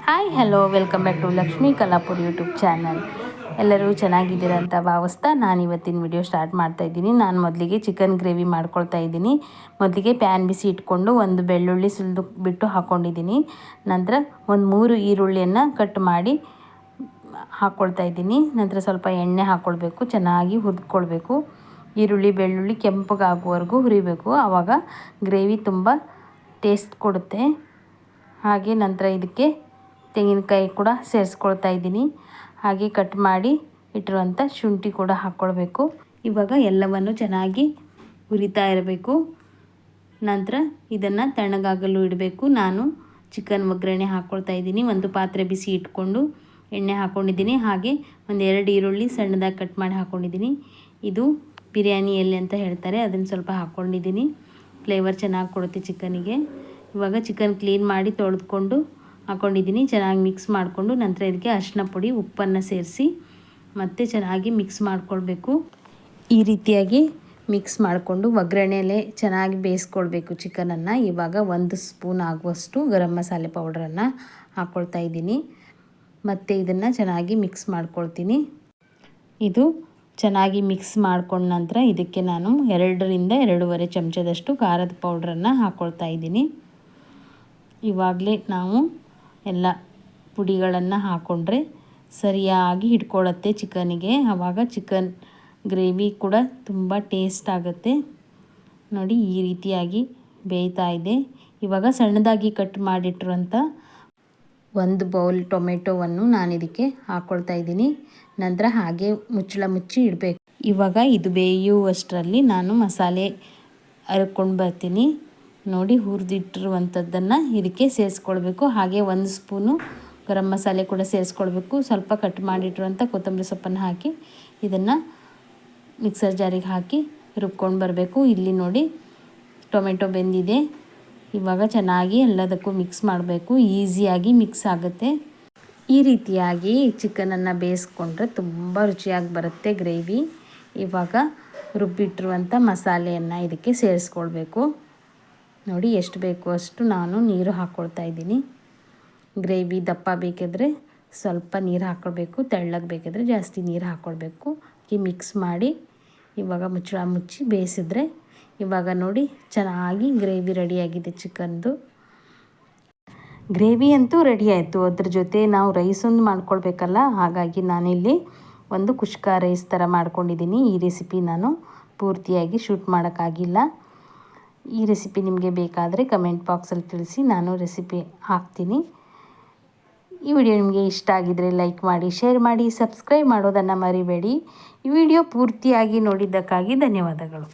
Hi hello welcome back to Lakshmi Kalapur YouTube channel. ಎಲ್ಲರೂ ಚೆನ್ನಾಗಿದ್ದೀರಾ ಅಂತ ಭಾವಿಸ್ತಾ ನಾನು ಇವತ್ತಿನ ವಿಡಿಯೋ ಸ್ಟಾರ್ಟ್ ಮಾಡ್ತಾಯಿದ್ದೀನಿ. ನಾನು ಮೊದಲಿಗೆ ಚಿಕನ್ ಗ್ರೇವಿ ಮಾಡ್ಕೊಳ್ತಾ ಇದ್ದೀನಿ. ಮೊದಲಿಗೆ ಪ್ಯಾನ್ ಬಿಸಿ ಇಟ್ಕೊಂಡು ಒಂದು ಬೆಳ್ಳುಳ್ಳಿ ಸುಲಿದು ಬಿಟ್ಟು ಹಾಕ್ಕೊಂಡಿದ್ದೀನಿ. ನಂತರ ಒಂದು 3 ಈರುಳ್ಳಿಯನ್ನು ಕಟ್ ಮಾಡಿ ಹಾಕ್ಕೊಳ್ತಾ ಇದ್ದೀನಿ. ನಂತರ ಸ್ವಲ್ಪ ಎಣ್ಣೆ ಹಾಕ್ಕೊಳ್ಬೇಕು, ಚೆನ್ನಾಗಿ ಹುರಿದ್ಕೊಳ್ಬೇಕು. ಈರುಳ್ಳಿ ಬೆಳ್ಳುಳ್ಳಿ ಕೆಂಪಗಾಗುವವರೆಗೂ ಹುರಿಬೇಕು, ಆವಾಗ ಗ್ರೇವಿ ತುಂಬ ಟೇಸ್ಟ್ ಕೊಡುತ್ತೆ. ಹಾಗೆ ನಂತರ ಇದಕ್ಕೆ ತೆಂಗಿನಕಾಯಿ ಕೂಡ ಸೇರಿಸ್ಕೊಳ್ತಾ ಇದ್ದೀನಿ. ಹಾಗೆ ಕಟ್ ಮಾಡಿ ಇಟ್ಟಿರುವಂಥ ಶುಂಠಿ ಕೂಡ ಹಾಕ್ಕೊಳ್ಬೇಕು. ಇವಾಗ ಎಲ್ಲವನ್ನು ಚೆನ್ನಾಗಿ ಹುರಿತಾ ಇರಬೇಕು. ನಂತರ ಇದನ್ನು ತಣ್ಣಗಾಗಲು ಇಡಬೇಕು. ನಾನು ಚಿಕನ್ ಒಗ್ಗರಣೆ ಹಾಕ್ಕೊಳ್ತಾ ಇದ್ದೀನಿ. ಒಂದು ಪಾತ್ರೆ ಬಿಸಿ ಇಟ್ಕೊಂಡು ಎಣ್ಣೆ ಹಾಕ್ಕೊಂಡಿದ್ದೀನಿ. ಹಾಗೆ ಒಂದು 2 ಈರುಳ್ಳಿ ಸಣ್ಣದಾಗಿ ಕಟ್ ಮಾಡಿ ಹಾಕ್ಕೊಂಡಿದ್ದೀನಿ. ಇದು ಬಿರಿಯಾನಿ ಎಲೆ ಅಂತ ಹೇಳ್ತಾರೆ, ಅದನ್ನು ಸ್ವಲ್ಪ ಹಾಕ್ಕೊಂಡಿದ್ದೀನಿ. ಫ್ಲೇವರ್ ಚೆನ್ನಾಗಿ ಕೊಡುತ್ತೆ ಚಿಕನಿಗೆ. ಇವಾಗ ಚಿಕನ್ ಕ್ಲೀನ್ ಮಾಡಿ ತೊಳೆದುಕೊಂಡು ಹಾಕ್ಕೊಂಡಿದ್ದೀನಿ. ಚೆನ್ನಾಗಿ ಮಿಕ್ಸ್ ಮಾಡಿಕೊಂಡು ನಂತರ ಇದಕ್ಕೆ ಅರಿಶಿನ ಪುಡಿ ಉಪ್ಪನ್ನು ಸೇರಿಸಿ ಮತ್ತೆ ಚೆನ್ನಾಗಿ ಮಿಕ್ಸ್ ಮಾಡಿಕೊಳ್ಬೇಕು. ಈ ರೀತಿಯಾಗಿ ಮಿಕ್ಸ್ ಮಾಡಿಕೊಂಡು ಒಗ್ಗರಣೆಯಲ್ಲೇ ಚೆನ್ನಾಗಿ ಬೇಯಿಸ್ಕೊಳ್ಬೇಕು ಚಿಕನನ್ನು. ಇವಾಗ 1 ಸ್ಪೂನ್ ಆಗುವಷ್ಟು ಗರಂ ಮಸಾಲೆ ಪೌಡ್ರನ್ನು ಹಾಕ್ಕೊಳ್ತಾ ಇದ್ದೀನಿ. ಮತ್ತು ಇದನ್ನು ಚೆನ್ನಾಗಿ ಮಿಕ್ಸ್ ಮಾಡ್ಕೊಳ್ತೀನಿ. ಇದು ಚೆನ್ನಾಗಿ ಮಿಕ್ಸ್ ಮಾಡ್ಕೊಂಡ ನಂತರ ಇದಕ್ಕೆ ನಾನು 2 ರಿಂದ 2.5 ಚಮಚದಷ್ಟು ಖಾರದ ಪೌಡ್ರನ್ನು ಹಾಕ್ಕೊಳ್ತಾ ಇದ್ದೀನಿ. ಇವಾಗಲೇ ನಾವು ಎಲ್ಲ ಪುಡಿಗಳನ್ನು ಹಾಕ್ಕೊಂಡ್ರೆ ಸರಿಯಾಗಿ ಹಿಡ್ಕೊಳ್ಳುತ್ತೆ ಚಿಕನಿಗೆ. ಆವಾಗ ಚಿಕನ್ ಗ್ರೇವಿ ಕೂಡ ತುಂಬ ಟೇಸ್ಟ್ ಆಗುತ್ತೆ. ನೋಡಿ ಈ ರೀತಿಯಾಗಿ ಬೇಯ್ತಾ ಇದೆ. ಇವಾಗ ಸಣ್ಣದಾಗಿ ಕಟ್ ಮಾಡಿಟ್ಟಿರುವಂಥ 1 ಬೌಲ್ ಟೊಮೆಟೊವನ್ನು ನಾನು ಇದಕ್ಕೆ ಹಾಕ್ಕೊಳ್ತಾ ಇದ್ದೀನಿ. ನಂತರ ಹಾಗೆ ಮುಚ್ಚಳ ಮುಚ್ಚಿ ಇಡಬೇಕು. ಇವಾಗ ಇದು ಬೇಯುವಷ್ಟರಲ್ಲಿ ನಾನು ಮಸಾಲೆ ಅರ್ಕೊಂಡು ಬರ್ತೀನಿ. ನೋಡಿ ಹುರಿದಿಟ್ಟಿರುವಂಥದ್ದನ್ನು ಇದಕ್ಕೆ ಸೇರಿಸ್ಕೊಳ್ಬೇಕು. ಹಾಗೆ 1 ಸ್ಪೂನು ಗರಂ ಮಸಾಲೆ ಕೂಡ ಸೇರಿಸ್ಕೊಳ್ಬೇಕು. ಸ್ವಲ್ಪ ಕಟ್ ಮಾಡಿಟ್ಟಿರುವಂಥ ಕೊತ್ತಂಬರಿ ಸೊಪ್ಪನ್ನು ಹಾಕಿ ಇದನ್ನು ಮಿಕ್ಸರ್ ಜಾರಿಗೆ ಹಾಕಿ ರುಬ್ಕೊಂಡು ಬರಬೇಕು. ಇಲ್ಲಿ ನೋಡಿ ಟೊಮೆಟೊ ಬೆಂದಿದೆ. ಇವಾಗ ಚೆನ್ನಾಗಿ ಎಲ್ಲದಕ್ಕೂ ಮಿಕ್ಸ್ ಮಾಡಬೇಕು. ಈಸಿಯಾಗಿ ಮಿಕ್ಸ್ ಆಗುತ್ತೆ. ಈ ರೀತಿಯಾಗಿ ಚಿಕನನ್ನು ಬೇಯಿಸ್ಕೊಂಡ್ರೆ ತುಂಬ ರುಚಿಯಾಗಿ ಬರುತ್ತೆ ಗ್ರೇವಿ. ಇವಾಗ ರುಬ್ಬಿಟ್ಟಿರುವಂಥ ಮಸಾಲೆಯನ್ನು ಇದಕ್ಕೆ ಸೇರಿಸ್ಕೊಳ್ಬೇಕು. ನೋಡಿ ಎಷ್ಟು ಬೇಕು ಅಷ್ಟು ನಾನು ನೀರು ಹಾಕ್ಕೊಳ್ತಾ ಇದ್ದೀನಿ. ಗ್ರೇವಿ ದಪ್ಪ ಬೇಕಿದ್ರೆ ಸ್ವಲ್ಪ ನೀರು ಹಾಕ್ಕೊಳ್ಬೇಕು, ತೆಳ್ಳಗೆ ಬೇಕಿದ್ರೆ ಜಾಸ್ತಿ ನೀರು ಹಾಕ್ಕೊಳ್ಬೇಕು. ಈ ಮಿಕ್ಸ್ ಮಾಡಿ ಇವಾಗ ಮುಚ್ಚಳ ಮುಚ್ಚಿ ಬೇಯಿಸಿದ್ರೆ ಇವಾಗ ನೋಡಿ ಚೆನ್ನಾಗಿ ಗ್ರೇವಿ ರೆಡಿಯಾಗಿದೆ ಚಿಕನ್ದು. ಗ್ರೇವಿ ಅಂತೂ ರೆಡಿ ಆಯಿತು. ಅದ್ರ ಜೊತೆ ನಾವು ರೈಸೊಂದು ಮಾಡ್ಕೊಳ್ಬೇಕಲ್ಲ, ಹಾಗಾಗಿ ನಾನಿಲ್ಲಿ ಒಂದು ಕುಷ್ಕ ರೈಸ್ ಥರ ಮಾಡ್ಕೊಂಡಿದ್ದೀನಿ. ಈ ರೆಸಿಪಿ ನಾನು ಪೂರ್ತಿಯಾಗಿ ಶೂಟ್ ಮಾಡೋಕ್ಕಾಗಿಲ್ಲ. ಈ ರೆಸಿಪಿ ನಿಮಗೆ ಬೇಕಾದರೆ ಕಮೆಂಟ್ ಬಾಕ್ಸಲ್ಲಿ ತಿಳಿಸಿ, ನಾನು ರೆಸಿಪಿ ಹಾಕ್ತೀನಿ. ಈ ವಿಡಿಯೋ ನಿಮಗೆ ಇಷ್ಟ ಆಗಿದರೆ ಲೈಕ್ ಮಾಡಿ, ಶೇರ್ ಮಾಡಿ, ಸಬ್ಸ್ಕ್ರೈಬ್ ಮಾಡೋದನ್ನು ಮರಿಬೇಡಿ. ಈ ವಿಡಿಯೋ ಪೂರ್ತಿಯಾಗಿ ನೋಡಿದ್ದಕ್ಕಾಗಿ ಧನ್ಯವಾದಗಳು.